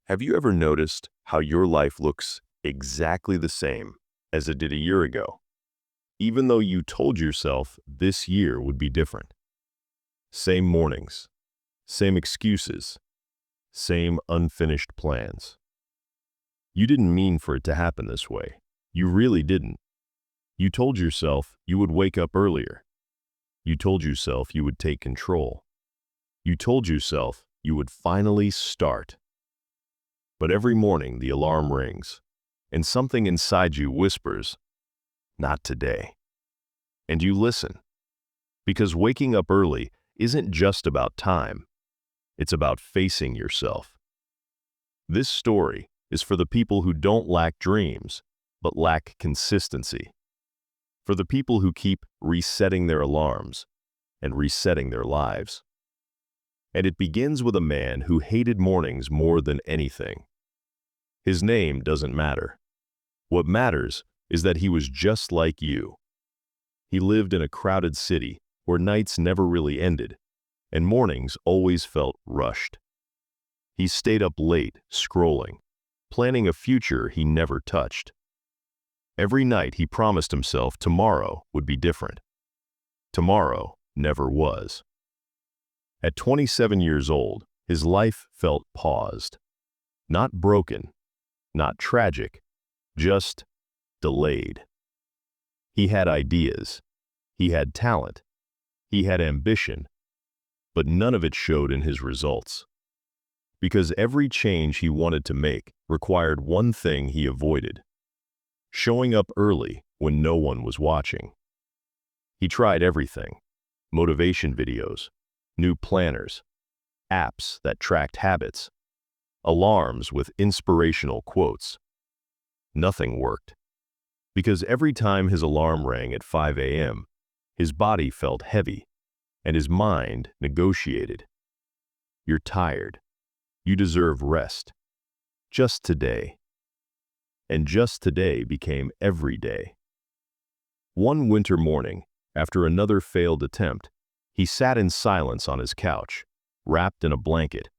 Have you ever noticed how your life looks exactly the same as it did a year ago, even though you told yourself this year would be different? Same mornings, same excuses, same unfinished plans. You didn't mean for it to happen this way. You really didn't. You told yourself you would wake up earlier. You told yourself you would take control. You told yourself you would finally start. But every morning the alarm rings, and something inside you whispers, "Not today." And you listen, because waking up early isn't just about time, it's about facing yourself. This story is for the people who don't lack dreams, but lack consistency. For the people who keep resetting their alarms and resetting their lives. And it begins with a man who hated mornings more than anything. His name doesn't matter. What matters is that he was just like you. He lived in a crowded city where nights never really ended, and mornings always felt rushed. He stayed up late, scrolling, planning a future he never touched. Every night he promised himself tomorrow would be different. Tomorrow never was. At 27 years old, his life felt paused. Not broken, not tragic, just delayed. He had ideas, he had talent, he had ambition, but none of it showed in his results. Because every change he wanted to make required one thing he avoided: showing up early when no one was watching. He tried everything: motivation videos, new planners, apps that tracked habits, alarms with inspirational quotes. Nothing worked. Because every time his alarm rang at 5 a.m., his body felt heavy, and his mind negotiated. "You're tired. You deserve rest. Just today." And just today became every day. One winter morning, after another failed attempt, he sat in silence on his couch, wrapped in a blanket,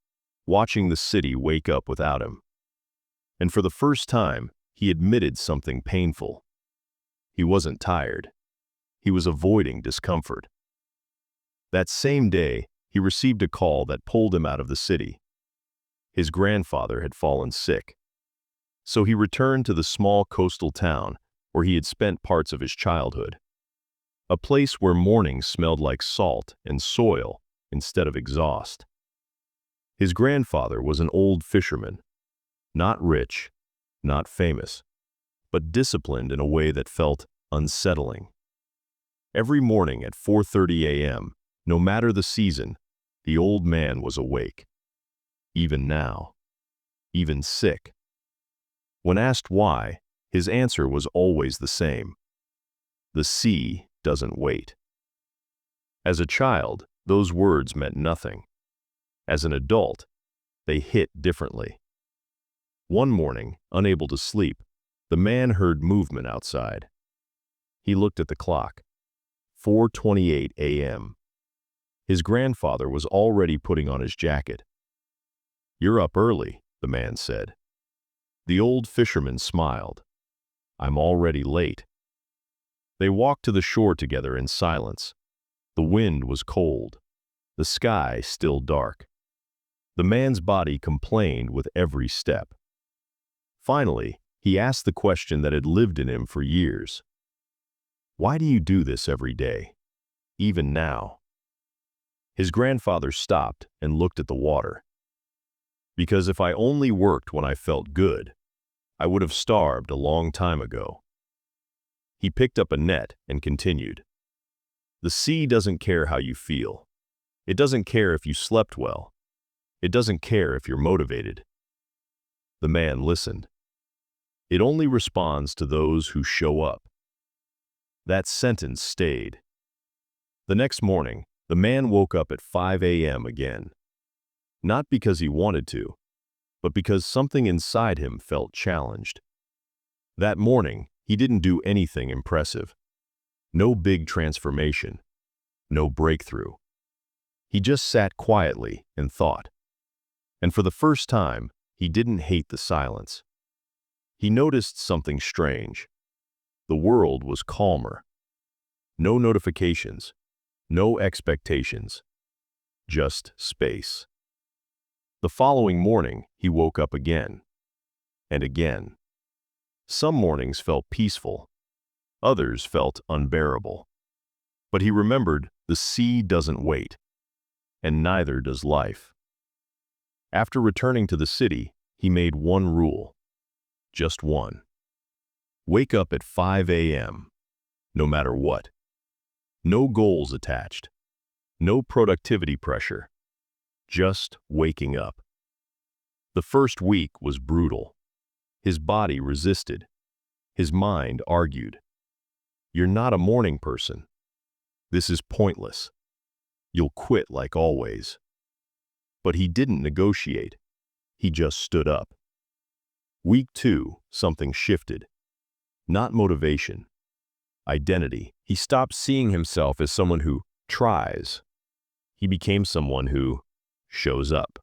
watching the city wake up without him. And for the first time, he admitted something painful. He wasn't tired. He was avoiding discomfort. That same day, he received a call that pulled him out of the city. His grandfather had fallen sick. So he returned to the small coastal town where he had spent parts of his childhood. A place where mornings smelled like salt and soil instead of exhaust. His grandfather was an old fisherman, not rich, not famous, but disciplined in a way that felt unsettling. Every morning at 4:30 a.m., no matter the season, the old man was awake. Even now, even sick. When asked why, his answer was always the same: the sea doesn't wait. As a child, those words meant nothing. As an adult, they hit differently. One morning, unable to sleep, the man heard movement outside. He looked at the clock. 4:28 a.m. His grandfather was already putting on his jacket. "You're up early," the man said. The old fisherman smiled. "I'm already late." They walked to the shore together in silence. The wind was cold, the sky still dark. The man's body complained with every step. Finally, he asked the question that had lived in him for years. "Why do you do this every day, even now?" His grandfather stopped and looked at the water. "Because if I only worked when I felt good, I would have starved a long time ago." He picked up a net and continued. "The sea doesn't care how you feel. It doesn't care if you slept well. It doesn't care if you're motivated." The man listened. "It only responds to those who show up." That sentence stayed. The next morning, the man woke up at 5 a.m. again. Not because he wanted to, but because something inside him felt challenged. That morning, he didn't do anything impressive. No big transformation. No breakthrough. He just sat quietly and thought. And for the first time, He didn't hate the silence. He noticed something strange. The world was calmer. No notifications, no expectations, just space. The following morning, he woke up again and again. Some mornings felt peaceful, others felt unbearable. But he remembered the sea doesn't wait, and neither does life. After returning to the city, he made one rule, just one. Wake up at 5 a.m., no matter what. No goals attached, no productivity pressure, just waking up. The first week was brutal. His body resisted. His mind argued. You're not a morning person. This is pointless. You'll quit like always. But he didn't negotiate. He just stood up. Week 2, something shifted. Not motivation. Identity. He stopped seeing himself as someone who tries. He became someone who shows up.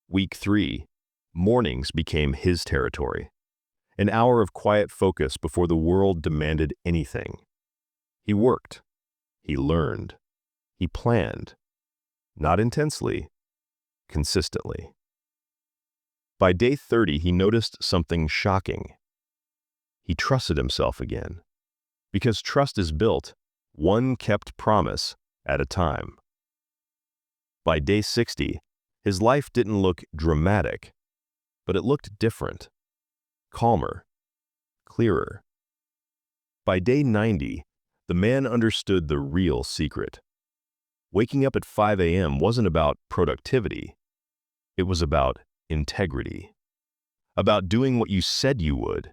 Week 3, mornings became his territory. An hour of quiet focus before the world demanded anything. He worked. He learned. He planned. Not intensely, consistently. By day 30, he noticed something shocking. He trusted himself again. Because trust is built, one kept promise at a time. By day 60, his life didn't look dramatic, but it looked different, calmer, clearer. By day 90, the man understood the real secret. Waking up at 5 a.m. wasn't about productivity. It was about integrity. About doing what you said you would,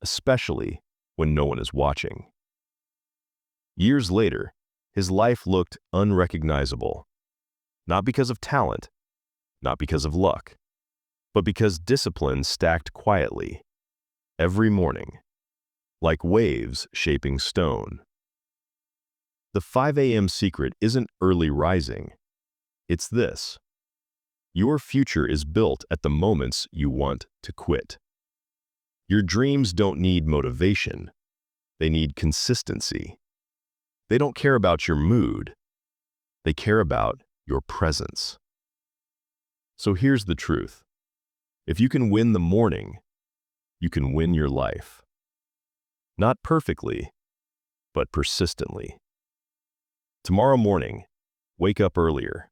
especially when no one is watching. Years later, his life looked unrecognizable. Not because of talent, not because of luck, but because discipline stacked quietly, every morning, like waves shaping stone. The 5 a.m. secret isn't early rising. It's this. Your future is built at the moments you want to quit. Your dreams don't need motivation. They need consistency. They don't care about your mood. They care about your presence. So here's the truth. If you can win the morning, you can win your life. Not perfectly, but persistently. Tomorrow morning, wake up earlier.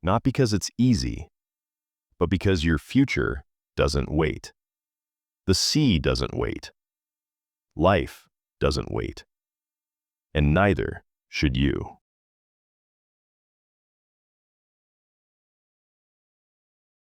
Not because it's easy, but because your future doesn't wait. The sea doesn't wait. Life doesn't wait. And neither should you.